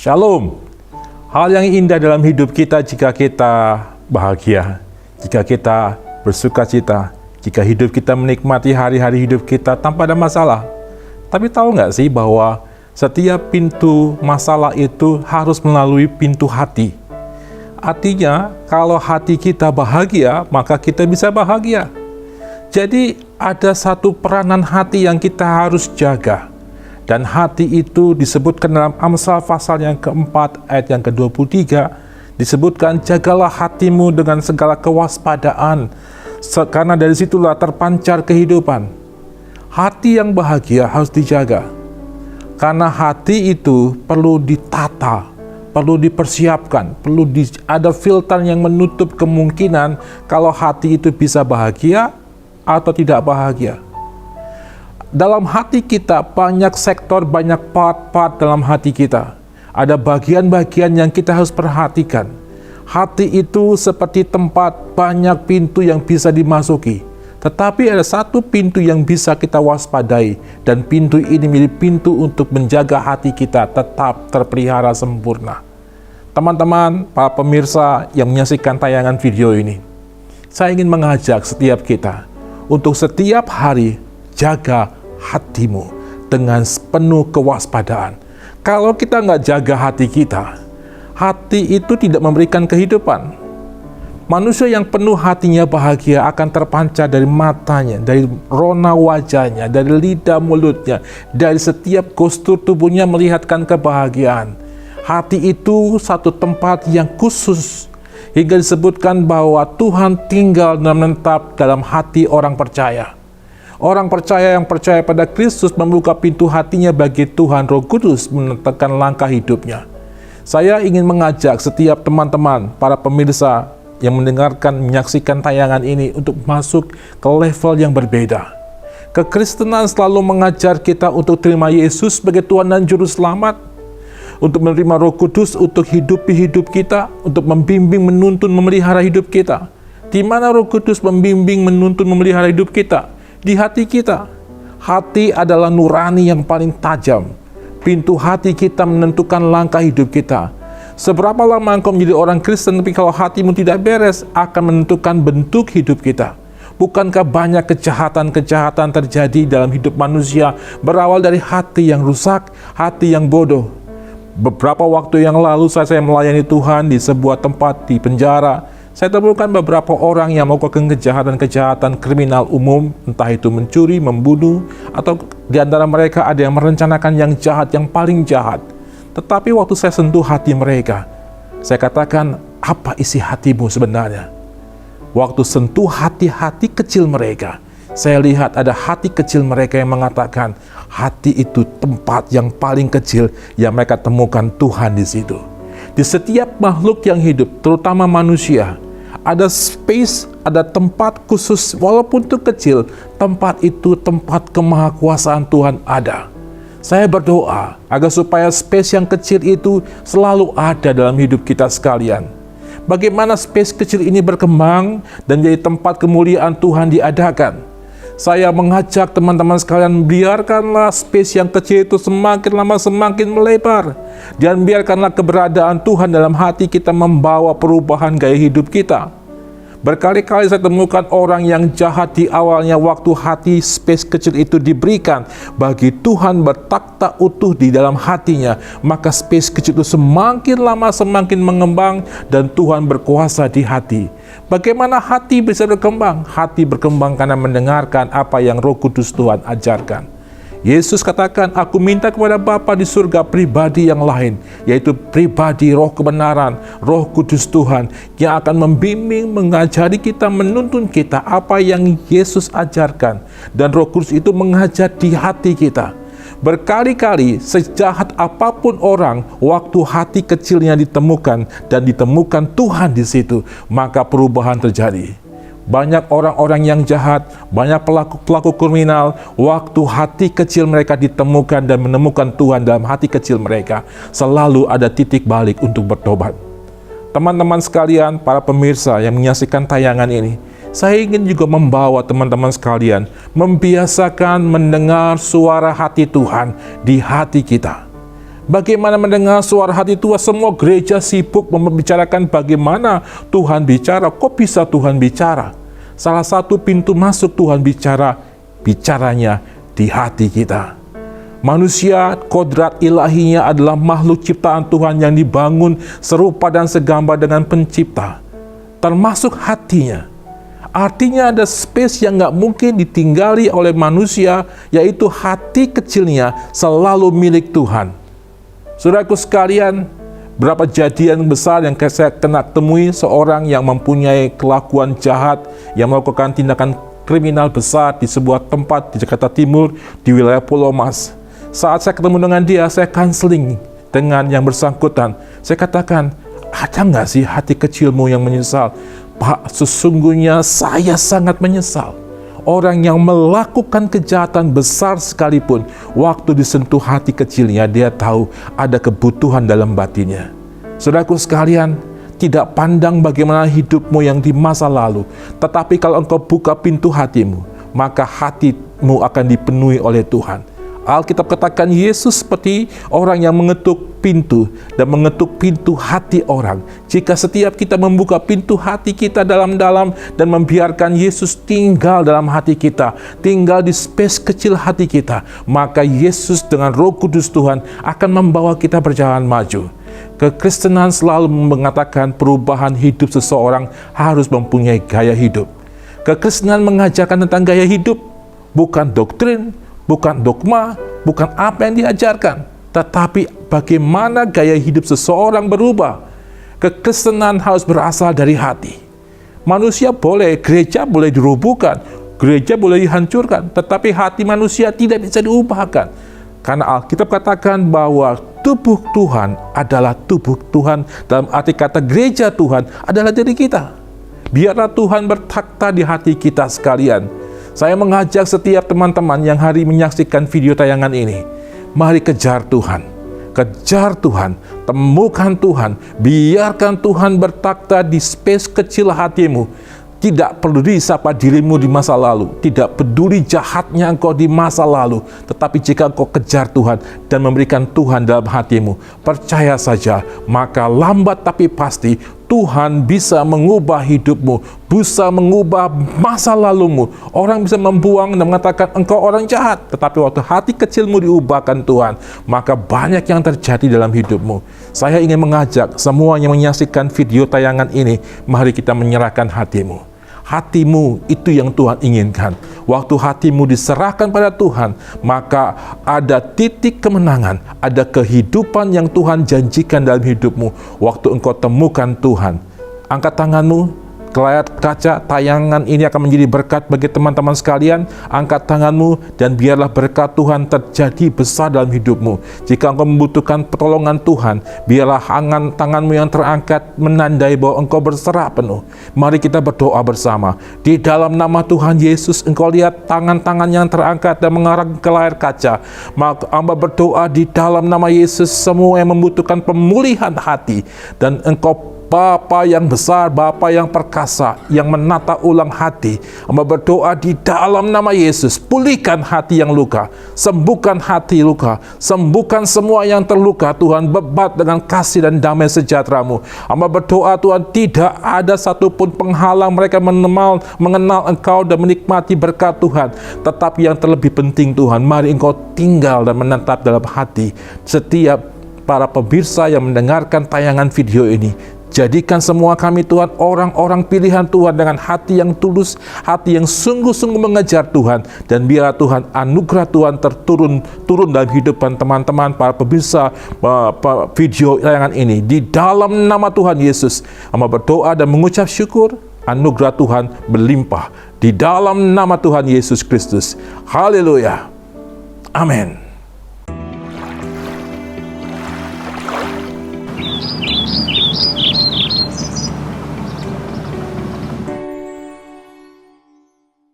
Shalom. Hal yang indah dalam hidup kita jika kita bahagia, jika kita bersuka cita, jika hidup kita menikmati hari-hari hidup kita tanpa ada masalah. Tapi tahu nggak sih bahwa setiap pintu masalah itu harus melalui pintu hati. Artinya, kalau hati kita bahagia, maka kita bisa bahagia. Jadi, ada satu peranan hati yang kita harus jaga. Dan hati itu disebutkan dalam Amsal pasal yang keempat ayat yang ke-23, disebutkan, jagalah hatimu dengan segala kewaspadaan, karena dari situlah terpancar kehidupan. Hati yang bahagia harus dijaga, karena hati itu perlu ditata, perlu dipersiapkan, perlu ada filter yang menutup kemungkinan kalau hati itu bisa bahagia atau tidak bahagia. Dalam hati kita banyak sektor, banyak part-part dalam hati kita. Ada bagian-bagian yang kita harus perhatikan. Hati itu seperti tempat banyak pintu yang bisa dimasuki. Tetapi ada satu pintu yang bisa kita waspadai. Dan pintu ini menjadi pintu untuk menjaga hati kita tetap terpelihara sempurna. Teman-teman, para pemirsa yang menyaksikan tayangan video ini, saya ingin mengajak setiap kita untuk setiap hari jaga hatimu dengan penuh kewaspadaan. Kalau kita nggak jaga hati kita, hati itu tidak memberikan kehidupan. Manusia yang penuh hatinya bahagia akan terpancar dari matanya, dari rona wajahnya, dari lidah mulutnya, dari setiap postur tubuhnya melihatkan kebahagiaan. Hati itu satu tempat yang khusus, hingga disebutkan bahwa Tuhan tinggal dan menetap dalam hati orang percaya. Orang percaya yang percaya pada Kristus membuka pintu hatinya bagi Tuhan Roh Kudus menentukan langkah hidupnya. Saya ingin mengajak setiap teman-teman, para pemirsa yang mendengarkan, menyaksikan tayangan ini untuk masuk ke level yang berbeda. Kekristenan selalu mengajar kita untuk terima Yesus sebagai Tuhan dan Juru Selamat, untuk menerima Roh Kudus untuk hidup kita, untuk membimbing, menuntun, memelihara hidup kita. Di mana Roh Kudus membimbing, menuntun, memelihara hidup kita? Di hati kita. Hati adalah nurani yang paling tajam. Pintu hati kita menentukan langkah hidup kita. Seberapa lama engkau menjadi orang Kristen, tapi kalau hatimu tidak beres, akan menentukan bentuk hidup kita. Bukankah banyak kejahatan-kejahatan terjadi dalam hidup manusia berawal dari hati yang rusak, hati yang bodoh? Beberapa waktu yang lalu saya melayani Tuhan di sebuah tempat di penjara. Saya temukan beberapa orang yang melakukan kejahatan-kejahatan kriminal umum, entah itu mencuri, membunuh, atau di antara mereka ada yang merencanakan yang jahat, yang paling jahat. Tetapi waktu saya sentuh hati mereka, saya katakan, apa isi hatimu sebenarnya? Waktu sentuh hati-hati kecil mereka, saya lihat ada hati kecil mereka yang mengatakan, hati itu tempat yang paling kecil yang mereka temukan Tuhan di situ. Di setiap makhluk yang hidup, terutama manusia, ada space, ada tempat khusus, walaupun itu kecil, tempat itu tempat kemahakuasaan Tuhan ada. Saya berdoa agar supaya space yang kecil itu selalu ada dalam hidup kita sekalian. Bagaimana space kecil ini berkembang dan menjadi tempat kemuliaan Tuhan diadakan. Saya mengajak teman-teman sekalian, biarkanlah space yang kecil itu semakin lama semakin melebar. Dan biarkanlah keberadaan Tuhan dalam hati kita membawa perubahan gaya hidup kita. Berkali-kali saya temukan orang yang jahat di awalnya waktu hati space kecil itu diberikan. Bagi Tuhan bertakhta utuh di dalam hatinya, maka space kecil itu semakin lama semakin mengembang dan Tuhan berkuasa di hati. Bagaimana hati bisa berkembang? Hati berkembang karena mendengarkan apa yang Roh Kudus Tuhan ajarkan. Yesus katakan, aku minta kepada Bapa di surga pribadi yang lain, yaitu pribadi Roh kebenaran, Roh Kudus Tuhan, yang akan membimbing, mengajari kita, menuntun kita apa yang Yesus ajarkan. Dan Roh Kudus itu mengajar di hati kita. Berkali-kali, sejahat apapun orang, waktu hati kecilnya ditemukan dan ditemukan Tuhan di situ, maka perubahan terjadi. Banyak orang-orang yang jahat, banyak pelaku-pelaku kriminal, waktu hati kecil mereka ditemukan dan menemukan Tuhan dalam hati kecil mereka, selalu ada titik balik untuk bertobat. Teman-teman sekalian, para pemirsa yang menyaksikan tayangan ini, saya ingin juga membawa teman-teman sekalian membiasakan mendengar suara hati Tuhan di hati kita. Bagaimana mendengar suara hati Tuhan? Semua gereja sibuk membicarakan bagaimana Tuhan bicara. Kok bisa Tuhan bicara? Salah satu pintu masuk Tuhan bicaranya di hati kita. Manusia, kodrat ilahinya adalah makhluk ciptaan Tuhan yang dibangun serupa dan segambar dengan pencipta, termasuk hatinya. Artinya ada space yang gak mungkin ditinggali oleh manusia, yaitu hati kecilnya selalu milik Tuhan. Saudaraku sekalian, berapa kejadian besar yang saya kena temui seorang yang mempunyai kelakuan jahat, yang melakukan tindakan kriminal besar di sebuah tempat di Jakarta Timur, di wilayah Pulau Mas. Saat saya ketemu dengan dia, saya counseling dengan yang bersangkutan. Saya katakan, ada nggak sih hati kecilmu yang menyesal? Pak, sesungguhnya saya sangat menyesal. Orang yang melakukan kejahatan besar sekalipun, waktu disentuh hati kecilnya, dia tahu ada kebutuhan dalam batinnya. Saudaraku sekalian, tidak pandang bagaimana hidupmu yang di masa lalu, tetapi kalau engkau buka pintu hatimu, maka hatimu akan dipenuhi oleh Tuhan. Alkitab katakan Yesus seperti orang yang mengetuk pintu dan mengetuk pintu hati orang. Jika setiap kita membuka pintu hati kita dalam-dalam dan membiarkan Yesus tinggal dalam hati kita, tinggal di space kecil hati kita, maka Yesus dengan Roh Kudus Tuhan akan membawa kita berjalan maju. Kekristenan selalu mengatakan perubahan hidup seseorang harus mempunyai gaya hidup. Kekristenan mengajarkan tentang gaya hidup, bukan doktrin, bukan dogma, bukan apa yang diajarkan, tetapi bagaimana gaya hidup seseorang berubah. Kekristenan harus berasal dari hati. Manusia boleh, gereja boleh dirobohkan, gereja boleh dihancurkan, tetapi hati manusia tidak bisa diubahkan. Karena Alkitab katakan bahwa tubuh Tuhan adalah tubuh Tuhan, dalam arti kata gereja Tuhan adalah diri kita. Biarlah Tuhan bertakhta di hati kita sekalian. Saya mengajak setiap teman-teman yang hari menyaksikan video tayangan ini, mari kejar Tuhan. Kejar Tuhan, temukan Tuhan, biarkan Tuhan bertakhta di space kecil hatimu. Tidak peduli siapa dirimu di masa lalu, tidak peduli jahatnya engkau di masa lalu, tetapi jika engkau kejar Tuhan dan memberikan Tuhan dalam hatimu, percaya saja, maka lambat tapi pasti Tuhan bisa mengubah hidupmu, bisa mengubah masa lalumu. Orang bisa membuang dan mengatakan engkau orang jahat, tetapi waktu hati kecilmu diubahkan Tuhan, maka banyak yang terjadi dalam hidupmu. Saya ingin mengajak semua yang menyaksikan video tayangan ini, mari kita menyerahkan hatimu. Hatimu itu yang Tuhan inginkan. Waktu hatimu diserahkan pada Tuhan, maka ada titik kemenangan, ada kehidupan yang Tuhan janjikan dalam hidupmu. Waktu engkau temukan Tuhan, angkat tanganmu ke layar kaca. Tayangan ini akan menjadi berkat bagi teman-teman sekalian. Angkat tanganmu dan biarlah berkat Tuhan terjadi besar dalam hidupmu. Jika engkau membutuhkan pertolongan Tuhan, biarlah tanganmu yang terangkat menandai bahwa engkau berserah penuh. Mari kita berdoa bersama. Di dalam nama Tuhan Yesus, engkau lihat tangan-tangan yang terangkat dan mengarah ke layar kaca. Maka hamba berdoa di dalam nama Yesus, semua yang membutuhkan pemulihan hati, dan engkau Bapa yang besar, Bapa yang perkasa, yang menata ulang hati, hamba berdoa di dalam nama Yesus, pulihkan hati yang luka, sembuhkan hati luka, sembuhkan semua yang terluka, Tuhan, bebat dengan kasih dan damai sejahtera-Mu. Hamba berdoa Tuhan, tidak ada satupun penghalang mereka mengenal Engkau dan menikmati berkat Tuhan. Tetapi yang terlebih penting Tuhan, mari Engkau tinggal dan menetap dalam hati setiap para pemirsa yang mendengarkan tayangan video ini. Jadikan semua kami Tuhan orang-orang pilihan Tuhan dengan hati yang tulus, hati yang sungguh-sungguh mengejar Tuhan, dan biarlah Tuhan anugerah Tuhan turun dalam kehidupan teman-teman para pemirsa video tayangan ini. Di dalam nama Tuhan Yesus, hamba berdoa dan mengucap syukur, anugerah Tuhan berlimpah di dalam nama Tuhan Yesus Kristus. Haleluya. Amin.